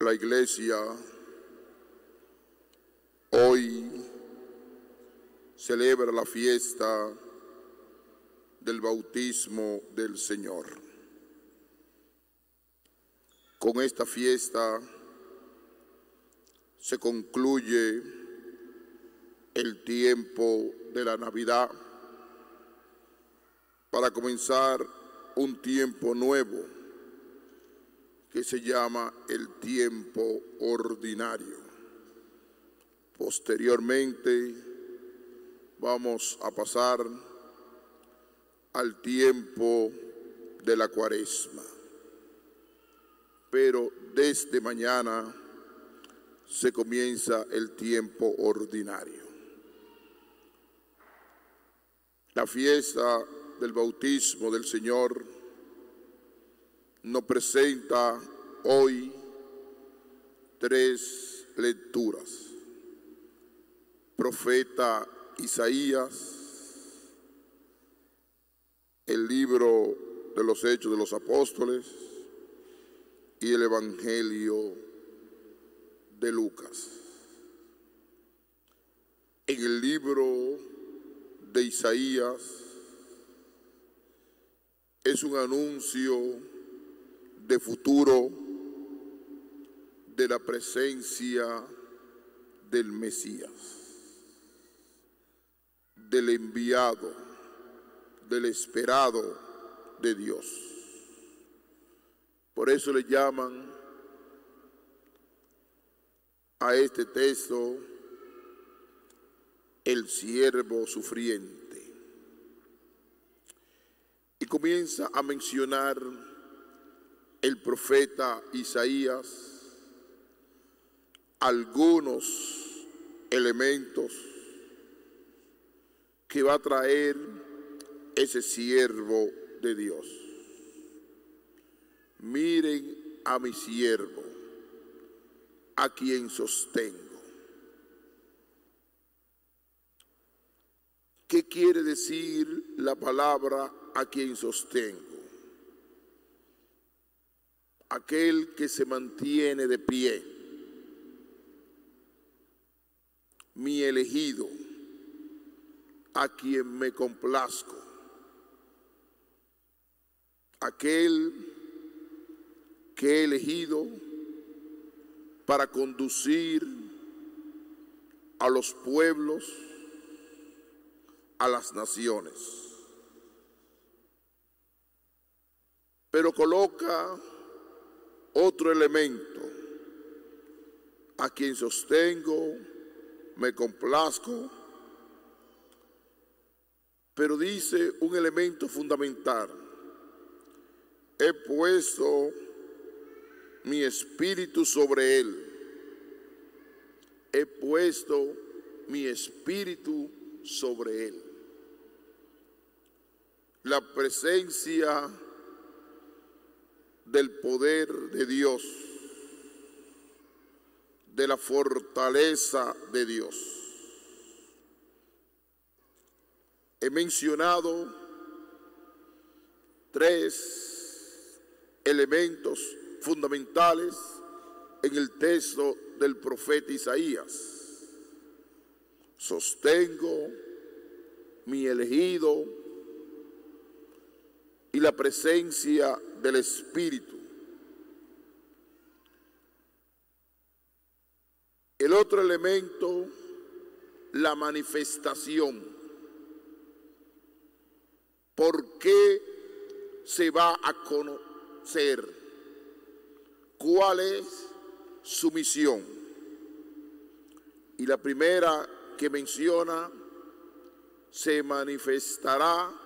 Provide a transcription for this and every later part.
La Iglesia hoy celebra la fiesta del bautismo del Señor. Con esta fiesta se concluye el tiempo de la Navidad para comenzar un tiempo nuevo que se llama el tiempo ordinario. Posteriormente vamos a pasar al tiempo de la Cuaresma, pero desde mañana se comienza el tiempo ordinario. La fiesta del bautismo del Señor nos presenta hoy tres lecturas. Profeta Isaías, el libro de los Hechos de los Apóstoles y el Evangelio de Lucas. En el libro de Isaías es un anuncio de futuro de la presencia del Mesías, del enviado, del esperado de Dios. Por eso le llaman a este texto el siervo sufriente. Y comienza a mencionar el profeta Isaías algunos elementos que va a traer ese siervo de Dios. Miren a mi siervo, a quien sostengo. ¿Qué quiere decir la palabra a quien sostengo? Aquel que se mantiene de pie, mi elegido, a quien me complazco, aquel que he elegido para conducir a los pueblos, a las naciones. Pero coloca otro elemento, a quien sostengo, me complazco, pero dice un elemento fundamental: he puesto mi espíritu sobre él, he puesto mi espíritu sobre él. La presencia del poder de Dios, de la fortaleza de Dios. He mencionado tres elementos fundamentales en el texto del profeta Isaías: sostengo, mi elegido y la presencia del Espíritu. El otro elemento, la manifestación. ¿Por qué se va a conocer? ¿Cuál es su misión? Y la primera que menciona: se manifestará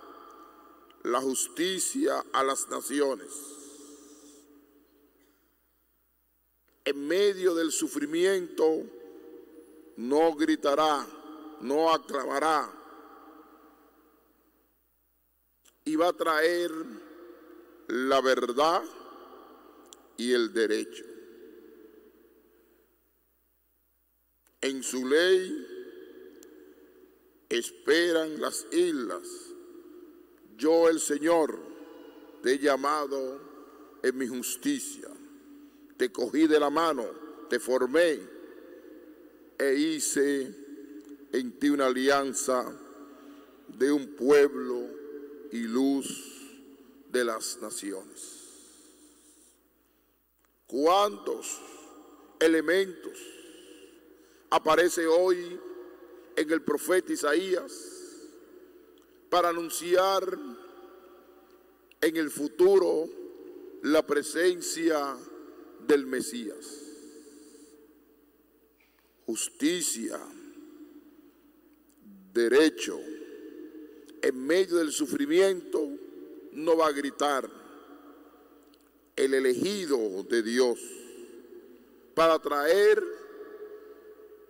la justicia a las naciones. En medio del sufrimiento no gritará, no aclamará, y va a traer la verdad y el derecho. En su ley esperan las islas. Yo, el Señor, te he llamado en mi justicia. te cogí de la mano, te formé e hice en ti una alianza de un pueblo y luz de las naciones. ¿Cuántos elementos aparece hoy en el profeta Isaías para anunciar en el futuro la presencia del Mesías? Justicia, derecho, en medio del sufrimiento no va a gritar el elegido de Dios para traer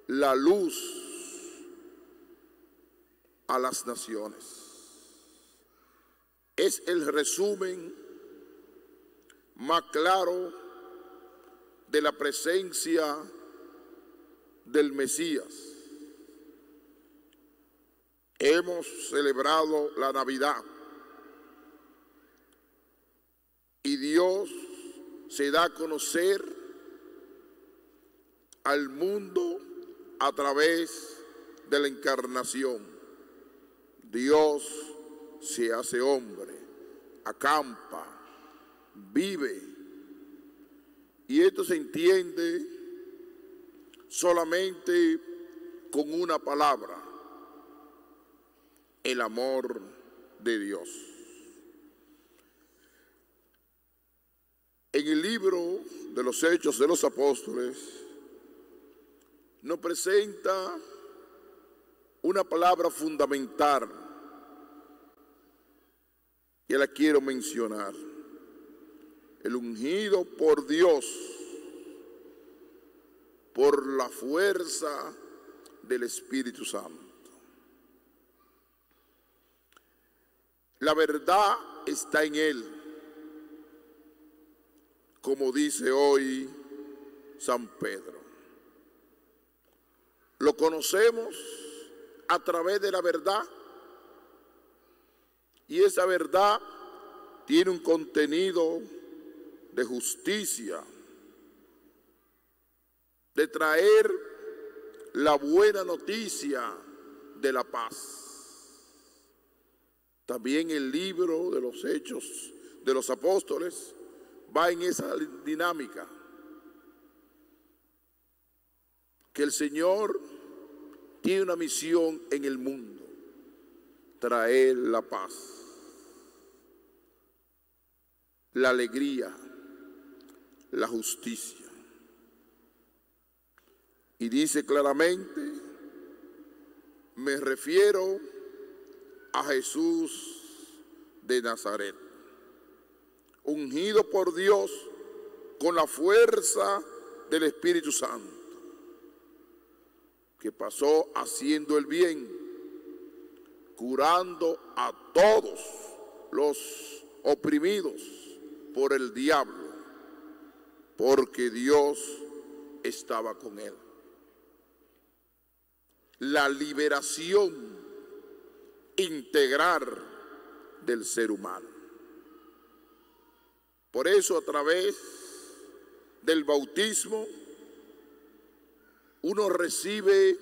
la luz a las naciones. Es el resumen más claro de la presencia del Mesías. Hemos celebrado la Navidad y Dios se da a conocer al mundo a través de la encarnación. Dios se hace hombre, acampa, vive, y esto se entiende solamente con una palabra: el amor de Dios. En el libro de los Hechos de los Apóstoles nos presenta una palabra fundamental que la quiero mencionar: el ungido por Dios por la fuerza del Espíritu Santo. La verdad está en Él, como dice hoy San Pedro. Lo conocemos a través de la verdad, y esa verdad tiene un contenido de justicia, de traer la buena noticia de la paz. También el libro de los Hechos de los Apóstoles va en esa dinámica, que el Señor tiene una misión en el mundo: traer la paz, la alegría, la justicia. Y dice claramente: me refiero a Jesús de Nazaret, ungido por Dios con la fuerza del Espíritu Santo, que pasó haciendo el bien, curando a todos los oprimidos por el diablo, porque Dios estaba con él. La liberación integral del ser humano. Por eso, a través del bautismo, uno recibe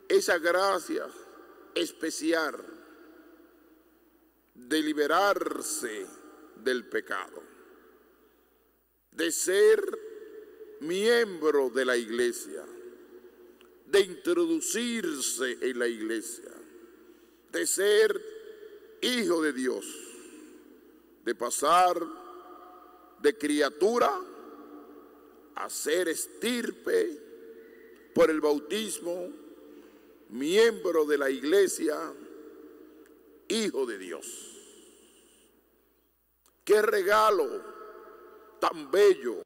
esa gracia especial de liberarse del pecado, de ser miembro de la iglesia, de introducirse en la iglesia, de ser hijo de Dios, de pasar de criatura a ser estirpe por el bautismo, miembro de la iglesia, hijo de Dios. ¡Qué regalo tan bello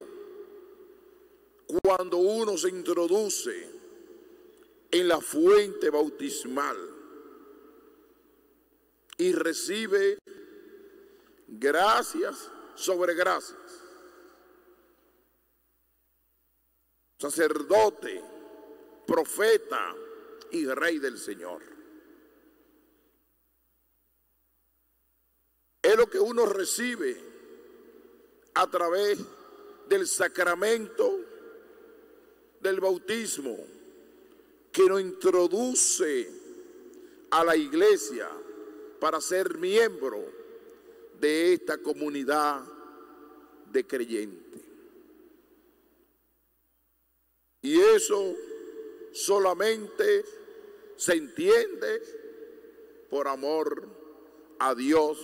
cuando uno se introduce en la fuente bautismal y recibe gracias sobre gracias! Sacerdote, profeta y rey del Señor. Es lo que uno recibe a través del sacramento del bautismo, que nos introduce a la iglesia para ser miembro de esta comunidad de creyentes. Y eso solamente se entiende por amor a Dios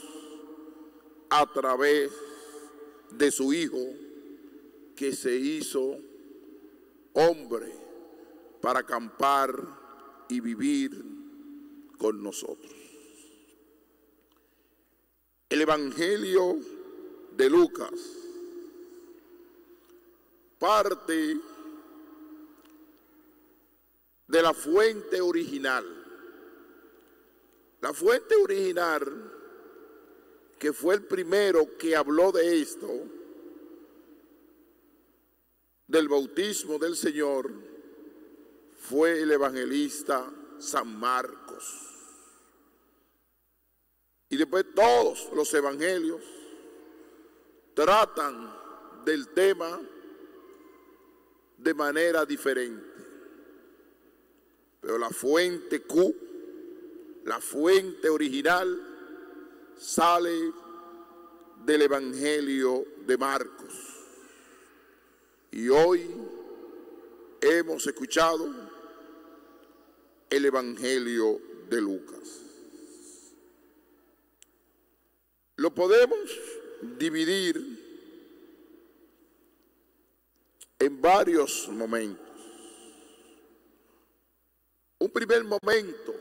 a través de su Hijo, que se hizo hombre para acampar y vivir con nosotros. El Evangelio de Lucas parte de la fuente original. La fuente original, que fue el primero que habló de esto, del bautismo del Señor, fue el evangelista San Marcos. Y después todos los evangelios tratan del tema de manera diferente. Pero la fuente Q, la fuente original, sale del Evangelio de Marcos. Y hoy hemos escuchado el Evangelio de Lucas. Lo podemos dividir en varios momentos. Un primer momento,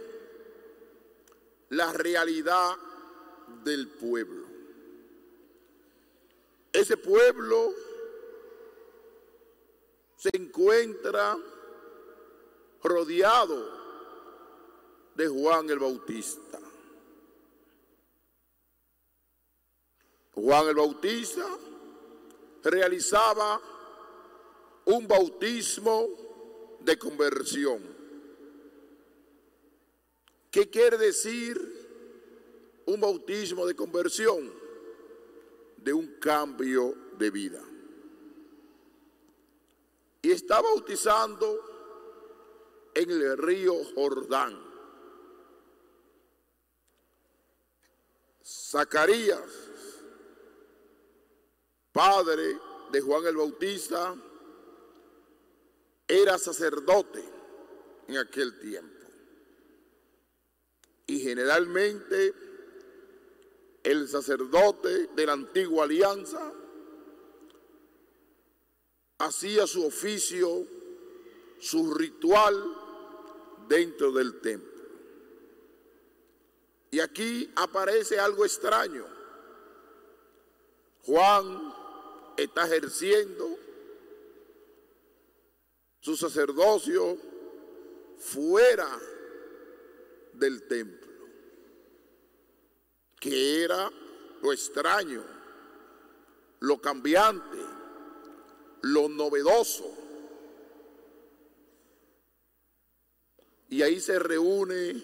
la realidad del pueblo. Ese pueblo se encuentra rodeado de Juan el Bautista. Juan el Bautista realizaba un bautismo de conversión. ¿Qué quiere decir un bautismo de conversión? De un cambio de vida. Y está bautizando en el río Jordán. Zacarías, padre de Juan el Bautista, era sacerdote en aquel tiempo. Y generalmente el sacerdote de la antigua alianza hacía su oficio, su ritual dentro del templo. Y aquí aparece algo extraño. Juan está ejerciendo su sacerdocio fuera del templo, que era lo extraño, lo cambiante, lo novedoso. Y ahí se reúne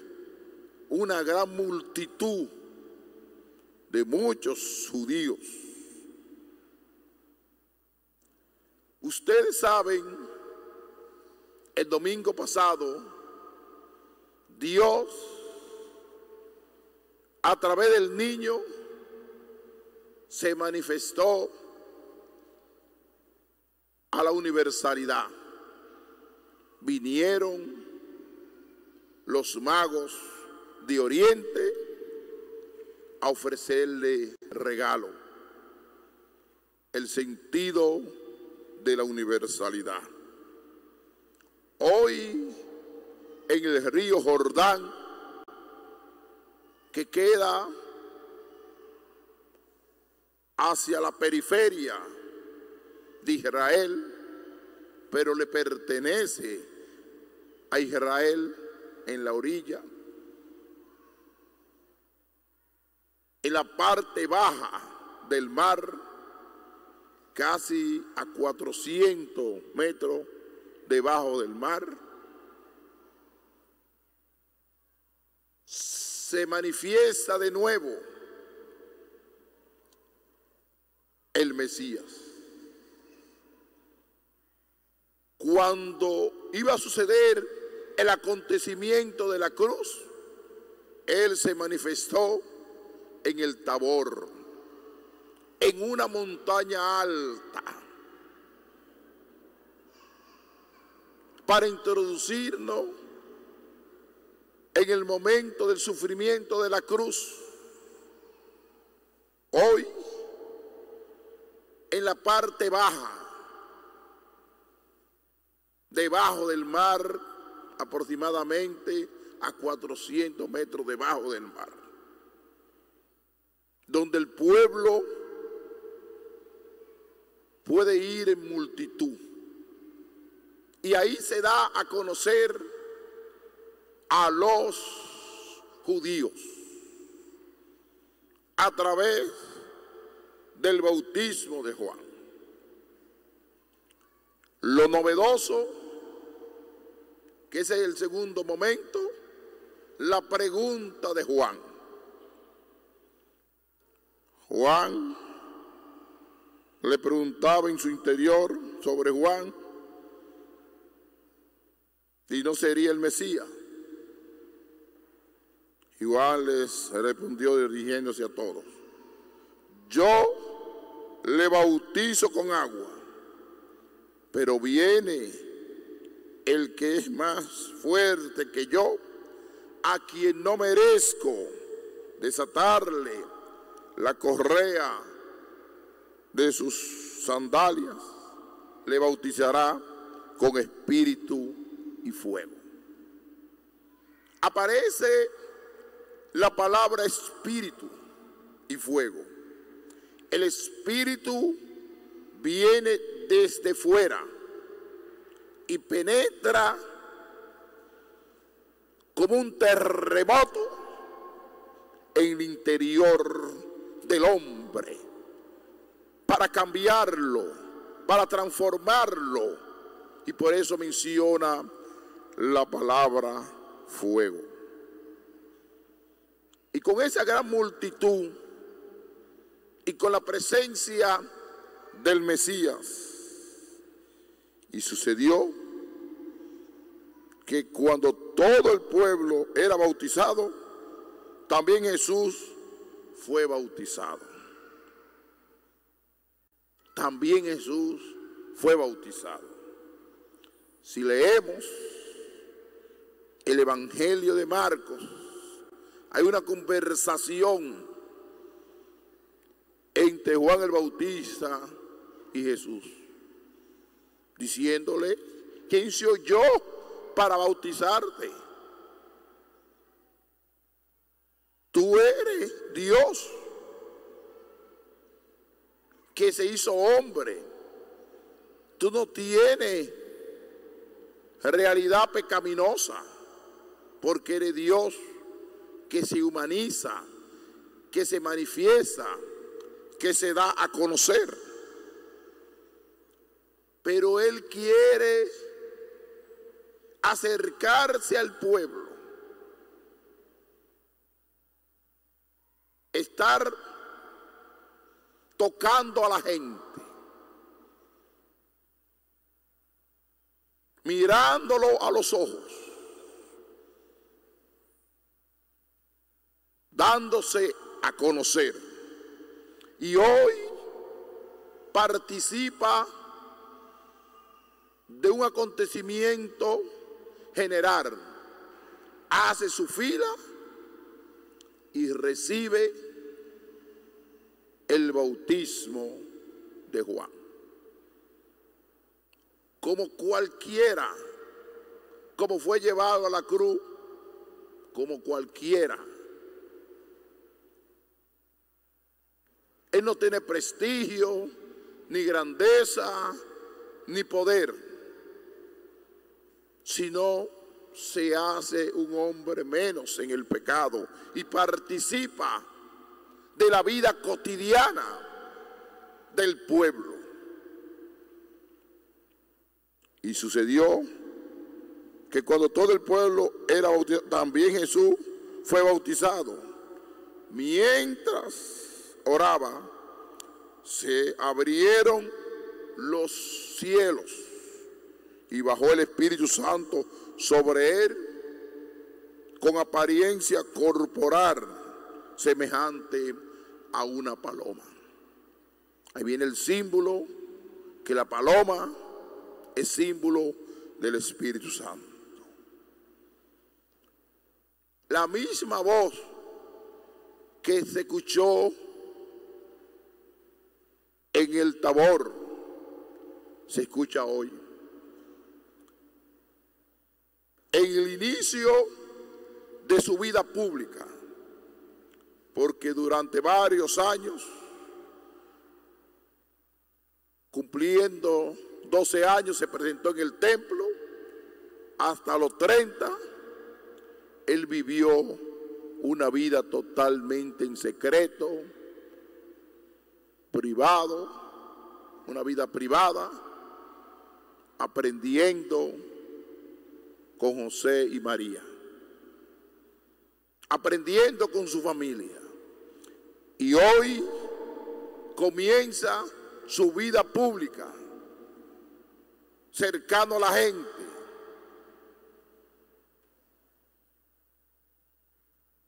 una gran multitud de muchos judíos. Ustedes saben, el domingo pasado, Dios, a través del niño, se manifestó a la universalidad. Vinieron los magos de Oriente a ofrecerle regalo. El sentido de la universalidad. Hoy, en el río Jordán, que queda hacia la periferia de Israel, pero le pertenece a Israel en la orilla, en la parte baja del mar, casi a 400 metros debajo del mar, se manifiesta de nuevo el Mesías. cuando iba a suceder el acontecimiento de la cruz, Él se manifestó en el Tabor, en una montaña alta, para introducirnos en el momento del sufrimiento de la cruz. Hoy, en la parte baja, debajo del mar, aproximadamente a 400 metros debajo del mar, donde el pueblo puede ir en multitud, y ahí se da a conocer a los judíos a través del bautismo de Juan. Lo novedoso, que ese es el segundo momento, la pregunta de Juan. Juan le preguntaba en su interior sobre Juan si no sería el Mesías. Y Juan les respondió dirigiéndose a todos: yo le bautizo con agua, pero viene el que es más fuerte que yo, a quien no merezco desatarle la correa de sus sandalias. Le bautizará con espíritu y fuego. Aparece la palabra espíritu y fuego. El espíritu viene desde fuera y penetra como un terremoto en el interior del hombre para cambiarlo, para transformarlo, y por eso menciona la palabra fuego. Y con esa gran multitud y con la presencia del Mesías, y sucedió que cuando todo el pueblo era bautizado, también Jesús fue bautizado. También Jesús fue bautizado. Si leemos el Evangelio de Marcos, hay una conversación entre Juan el Bautista y Jesús, diciéndole: ¿quién soy yo para bautizarte? Tú eres Dios que se hizo hombre. Tú no tienes realidad pecaminosa, porque eres Dios que se humaniza, que se manifiesta, que se da a conocer. Pero Él quiere acercarse al pueblo, estar tocando a la gente, mirándolo a los ojos, dándose a conocer. Y hoy participa de un acontecimiento general, hace su fila y recibe el bautismo de Juan. Como cualquiera, como fue llevado a la cruz, como cualquiera. Él no tiene prestigio, ni grandeza, ni poder, sino se hace un hombre menos en el pecado y participa de la vida cotidiana del pueblo. Y sucedió que cuando todo el pueblo era bautizado, también Jesús fue bautizado. Mientras oraba, se abrieron los cielos y bajó el Espíritu Santo sobre él con apariencia corporal semejante a una paloma. Ahí viene el símbolo, que la paloma es símbolo del Espíritu Santo. La misma voz que se escuchó en el Tabor se escucha hoy. En el inicio de su vida pública, porque durante varios años, cumpliendo 12 años, se presentó en el templo. Hasta los 30, él vivió una vida totalmente en secreto, privado, una vida privada, aprendiendo con José y María, aprendiendo con su familia. Y hoy comienza su vida pública, cercano a la gente,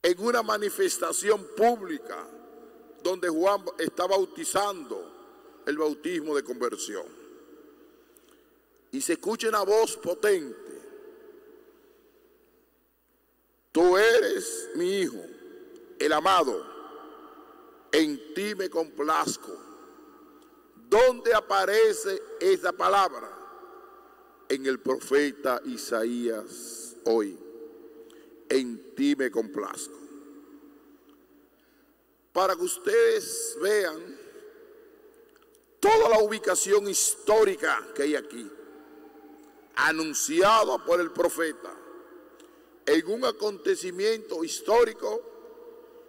en una manifestación pública donde Juan está bautizando, el bautismo de conversión. Y se escucha una voz potente: tú eres mi hijo, el amado, en ti me complazco. ¿Dónde aparece esa palabra? En el profeta Isaías hoy. En ti me complazco. Para que ustedes vean toda la ubicación histórica que hay aquí, anunciada por el profeta, en un acontecimiento histórico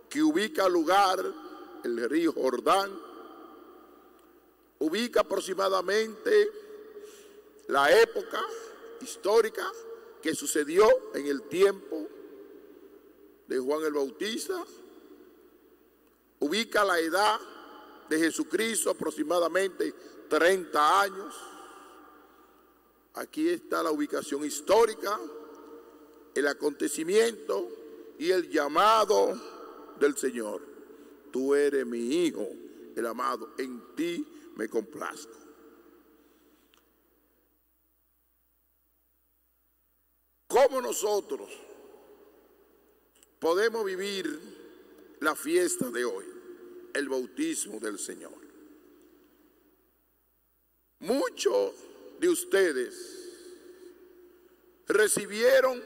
que ubica lugar el río Jordán, ubica aproximadamente la época histórica que sucedió en el tiempo de Juan el Bautista, ubica la edad de Jesucristo, aproximadamente 30 años. Aquí está la ubicación histórica, el acontecimiento y el llamado del Señor. Tú eres mi hijo, el amado, en ti me complazco. ¿Cómo nosotros podemos vivir la fiesta de hoy, el bautismo del Señor? Muchos de ustedes recibieron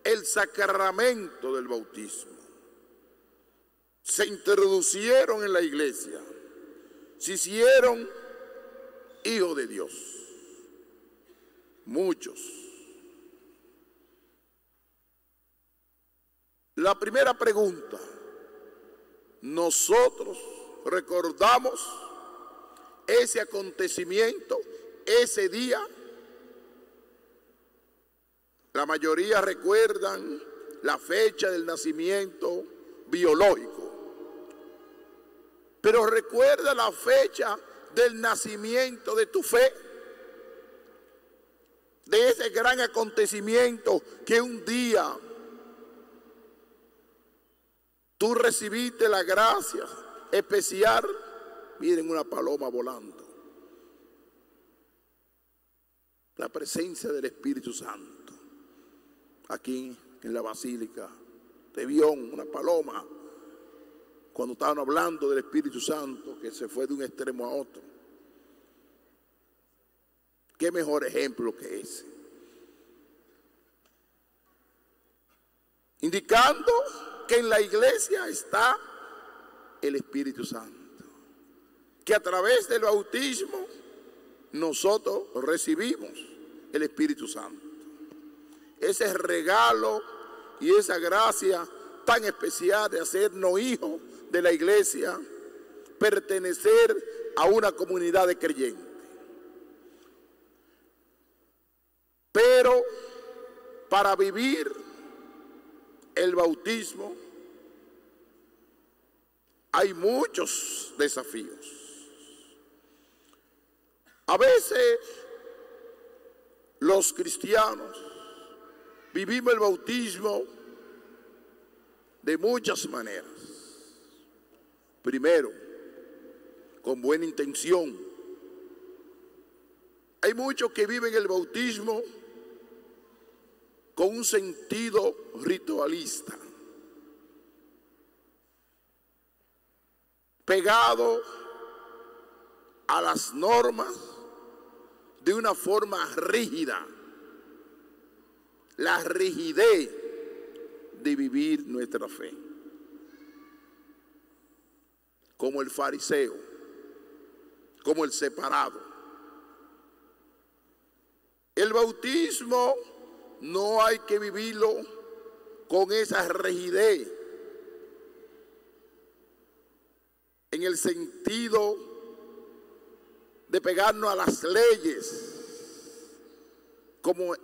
el sacramento del bautismo, se introducieron en la iglesia, se hicieron hijos de Dios. Muchos. La primera pregunta: ¿nosotros recordamos ese acontecimiento, ese día? La mayoría recuerdan la fecha del nacimiento biológico, pero recuerda la fecha del nacimiento de tu fe, de ese gran acontecimiento que un día tú recibiste la gracia especial. Miren, una paloma volando, la presencia del Espíritu Santo. Aquí en la Basílica de Bión, una paloma, cuando estaban hablando del Espíritu Santo, que se fue de un extremo a otro. ¿Qué mejor ejemplo que ese? Indicando que en la iglesia está el Espíritu Santo, que a través del bautismo nosotros recibimos el Espíritu Santo. Ese regalo y esa gracia tan especial de hacernos hijos de la iglesia, pertenecer a una comunidad de creyentes. Pero para vivir el bautismo hay muchos desafíos. A veces los cristianos vivimos el bautismo de muchas maneras. Primero, con buena intención. Hay muchos que viven el bautismo con un sentido ritualista, pegado a las normas de una forma rígida, la rigidez de vivir nuestra fe, como el fariseo, como el separado. El bautismo no hay que vivirlo con esa rigidez, en el sentido de pegarnos a las leyes, como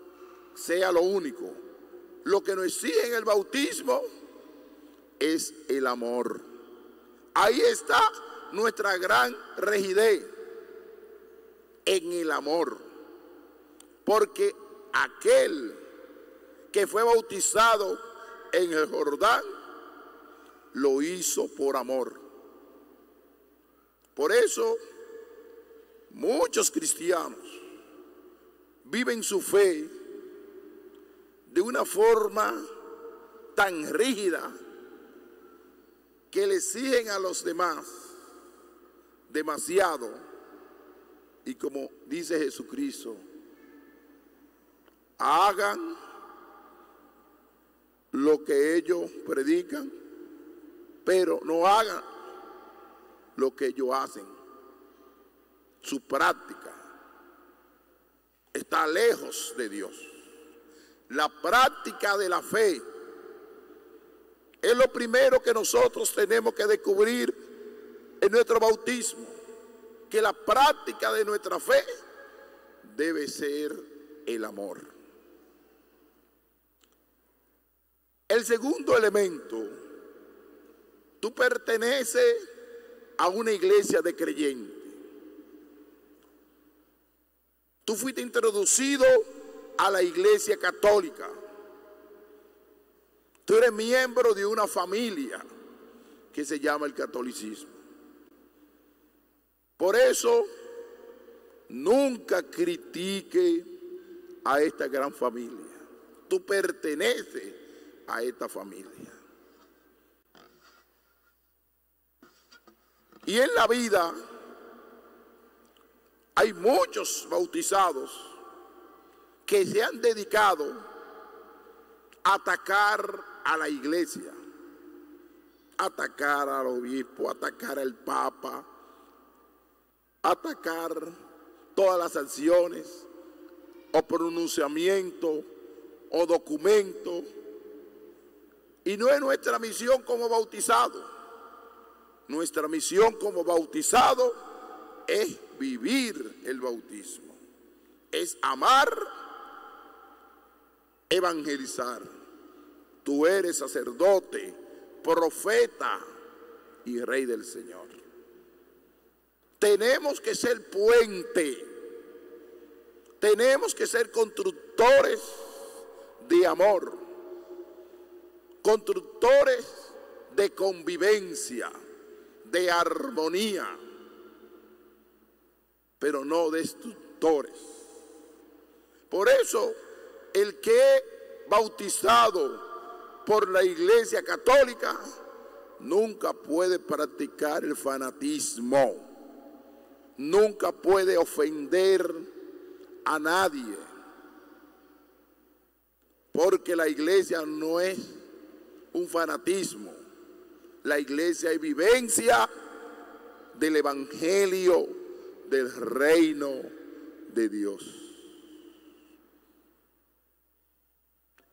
sea lo único. Lo que nos exige en el bautismo es el amor. Ahí está nuestra gran rigidez, en el amor. Porque aquel que fue bautizado en el Jordán lo hizo por amor. Por eso muchos cristianos viven su fe de una forma tan rígida que le exigen a los demás demasiado. Y como dice Jesucristo, hagan lo que ellos predican, pero no hagan lo que ellos hacen. Su práctica está lejos de Dios. La práctica de la fe es lo primero que nosotros tenemos que descubrir en nuestro bautismo, que la práctica de nuestra fe debe ser el amor. El segundo elemento, tú perteneces a una iglesia de creyentes. Tú fuiste introducido a la iglesia católica. Tú eres miembro de una familia que se llama el catolicismo. Por eso, nunca critique a esta gran familia. Tú perteneces a esta familia. Y en la vida hay muchos bautizados que se han dedicado a atacar a la iglesia, atacar al obispo, atacar al papa, atacar todas las sanciones o pronunciamientos o documentos. Y no es nuestra misión como bautizados. Nuestra misión como bautizados es vivir el bautismo, es amar, evangelizar. Tú eres sacerdote, profeta y rey del Señor. Tenemos que ser puente, tenemos que ser constructores de amor, constructores de convivencia, de armonía, pero no destructores. Por eso, el que es bautizado por la Iglesia Católica nunca puede practicar el fanatismo, nunca puede ofender a nadie, porque la Iglesia no es un fanatismo. La iglesia es vivencia del evangelio del reino de Dios.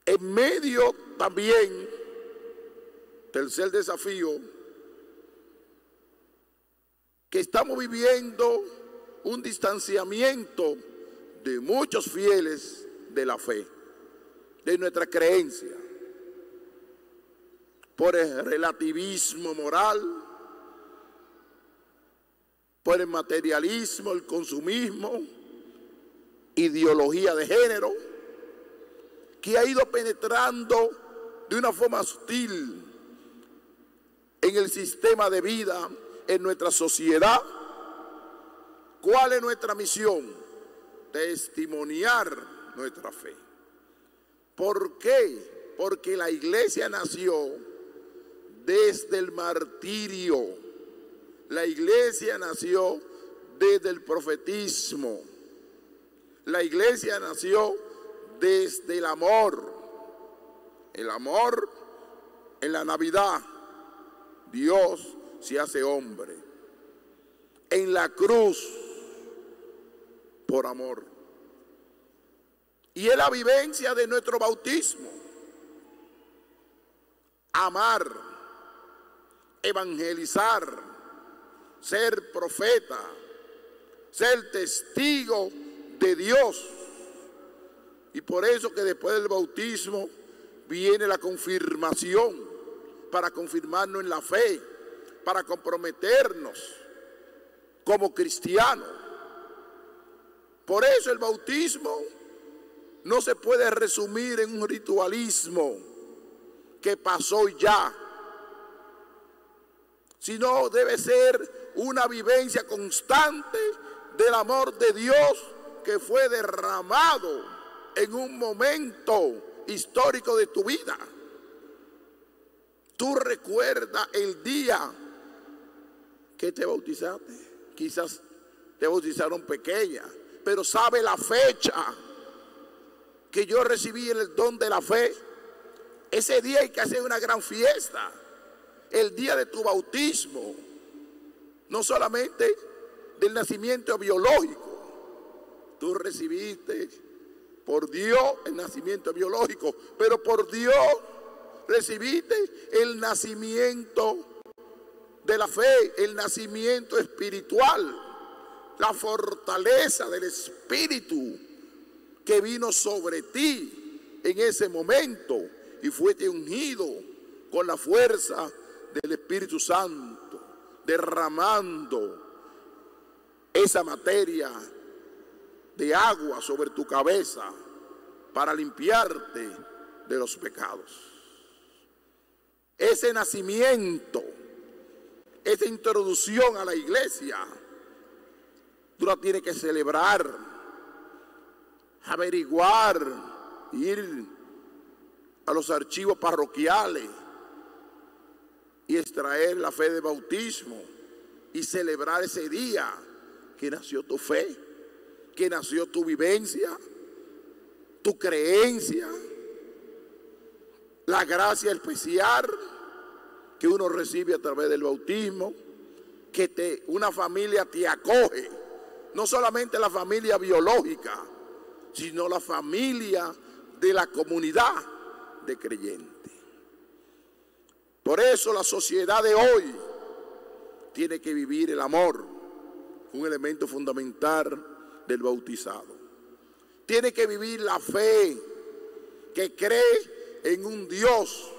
En medio también, tercer desafío, que estamos viviendo un distanciamiento de muchos fieles de la fe, de nuestra creencia, por el relativismo moral, por el materialismo, el consumismo, ideología de género que ha ido penetrando de una forma sutil en el sistema de vida, en nuestra sociedad. ¿Cuál es nuestra misión? Testimoniar nuestra fe. ¿Por qué? Porque la iglesia nació desde el martirio. La iglesia nació desde el profetismo. La iglesia nació desde el amor. El amor en la Navidad. Dios se hace hombre. En la cruz, por amor. Y es la vivencia de nuestro bautismo. Amar, evangelizar, ser profeta, ser testigo de Dios. Y por eso que después del bautismo viene la confirmación, para confirmarnos en la fe, para comprometernos como cristianos. Por eso el bautismo no se puede resumir en un ritualismo que pasó ya, sino debe ser una vivencia constante del amor de Dios que fue derramado en un momento histórico de tu vida. Tú recuerdas el día que te bautizaste. Quizás te bautizaron pequeña, pero sabe la fecha que yo recibí el don de la fe. Ese día hay que hacer una gran fiesta, el día de tu bautismo, no solamente del nacimiento biológico. Tú recibiste por Dios el nacimiento biológico, pero por Dios recibiste el nacimiento de la fe, el nacimiento espiritual, la fortaleza del Espíritu que vino sobre ti en ese momento y fuiste ungido con la fuerza del Espíritu Santo, derramando esa materia de agua sobre tu cabeza para limpiarte de los pecados. Ese nacimiento, esa introducción a la iglesia, tú la tienes que celebrar, averiguar, ir a los archivos parroquiales y extraer la fe de bautismo y celebrar ese día que nació tu fe, que nació tu vivencia, tu creencia, la gracia especial que uno recibe a través del bautismo, que una familia te acoge, no solamente la familia biológica, sino la familia de la comunidad de creyentes. Por eso la sociedad de hoy tiene que vivir el amor, un elemento fundamental del bautizado. Tiene que vivir la fe, que cree en un Dios,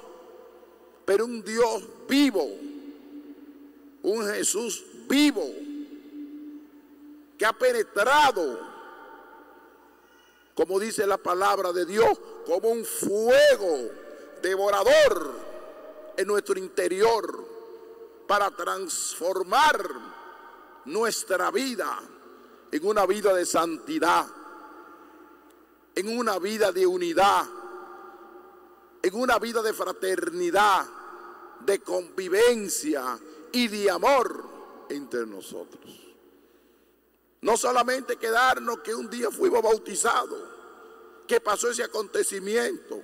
pero un Dios vivo, un Jesús vivo, que ha penetrado, como dice la palabra de Dios, como un fuego devorador en nuestro interior para transformar nuestra vida en una vida de santidad, en una vida de unidad, en una vida de fraternidad, de convivencia y de amor entre nosotros. No solamente quedarnos que un día fuimos bautizados, que pasó ese acontecimiento,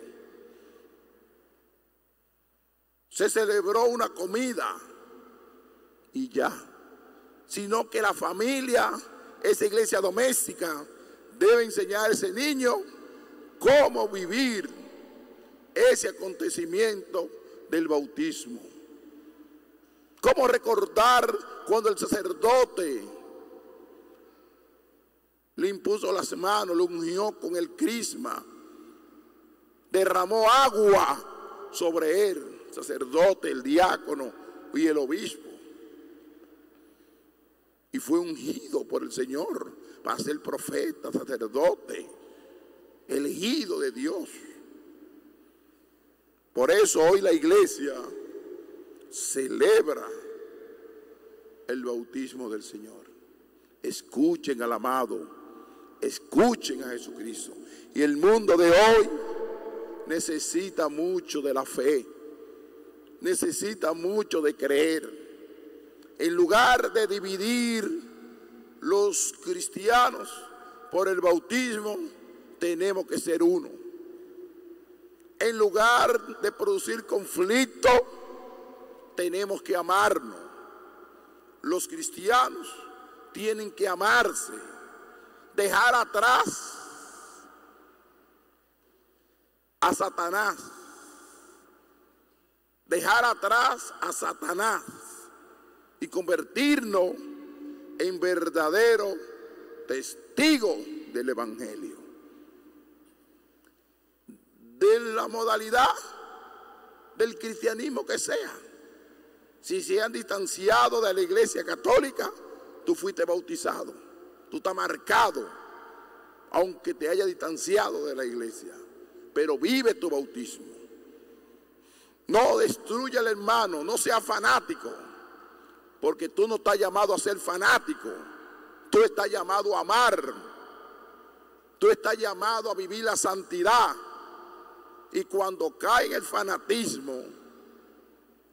se celebró una comida y ya, sino que la familia, esa iglesia doméstica, debe enseñar a ese niño cómo vivir ese acontecimiento del bautismo. Cómo recordar cuando el sacerdote le impuso las manos, lo ungió con el crisma, derramó agua sobre él, el sacerdote, el diácono y el obispo, y fue ungido por el Señor para ser profeta, sacerdote, elegido de Dios. Por eso hoy la iglesia celebra el bautismo del Señor. Escuchen al amado, escuchen a Jesucristo. Y el mundo de hoy necesita mucho de la fe, necesita mucho de creer. En lugar de dividir los cristianos por el bautismo, tenemos que ser uno. En lugar de producir conflicto, tenemos que amarnos. Los cristianos tienen que amarse, dejar atrás a Satanás, dejar atrás a Satanás y convertirnos en verdaderos testigos del Evangelio. De la modalidad del cristianismo que sea. Si se han distanciado de la iglesia católica, tú fuiste bautizado, tú estás marcado, aunque te haya distanciado de la iglesia, pero vive tu bautismo. No destruya al hermano, no sea fanático, porque tú no estás llamado a ser fanático, tú estás llamado a amar, tú estás llamado a vivir la santidad. Y cuando cae en el fanatismo,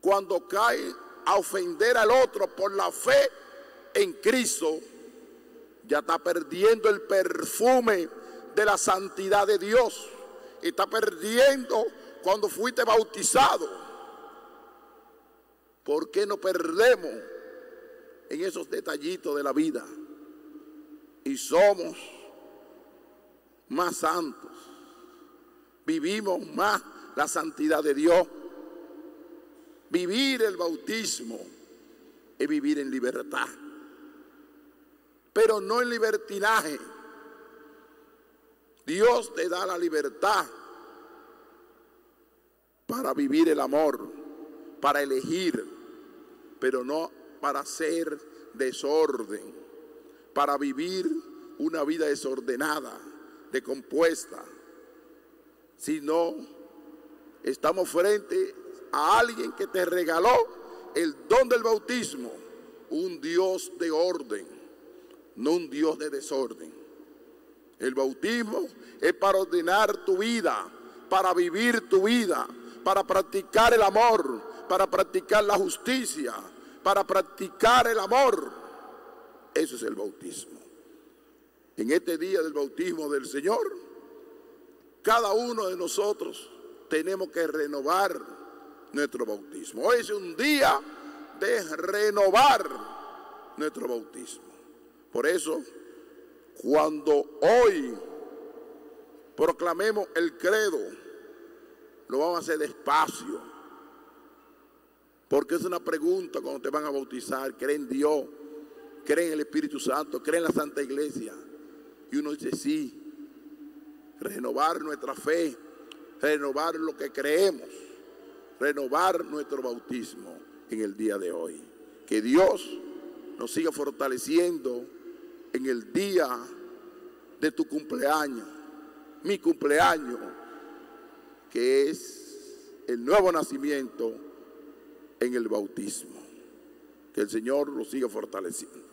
cuando cae a ofender al otro por la fe en Cristo, ya está perdiendo el perfume de la santidad de Dios. Está perdiendo cuando fuiste bautizado. ¿Por qué no perdemos en esos detallitos de la vida? Y somos más santos. Vivimos más la santidad de Dios. Vivir el bautismo es vivir en libertad, pero no en libertinaje. Dios te da la libertad para vivir el amor, para elegir, pero no para hacer desorden, para vivir una vida desordenada, descompuesta. Sino estamos frente a alguien que te regaló el don del bautismo, un Dios de orden, no un Dios de desorden. El bautismo es para ordenar tu vida, para vivir tu vida, para practicar el amor, para practicar la justicia, para practicar el amor. Eso es el bautismo. En este día del bautismo del Señor, cada uno de nosotros tenemos que renovar nuestro bautismo. Hoy es un día de renovar nuestro bautismo. Por eso, cuando hoy proclamemos el credo, lo vamos a hacer despacio. Porque es una pregunta cuando te van a bautizar: ¿cree en Dios? ¿Cree en el Espíritu Santo? ¿Cree en la Santa Iglesia? Y uno dice sí. Renovar nuestra fe, renovar lo que creemos, renovar nuestro bautismo en el día de hoy. Que Dios nos siga fortaleciendo en el día de tu cumpleaños, mi cumpleaños, que es el nuevo nacimiento en el bautismo. Que el Señor nos siga fortaleciendo.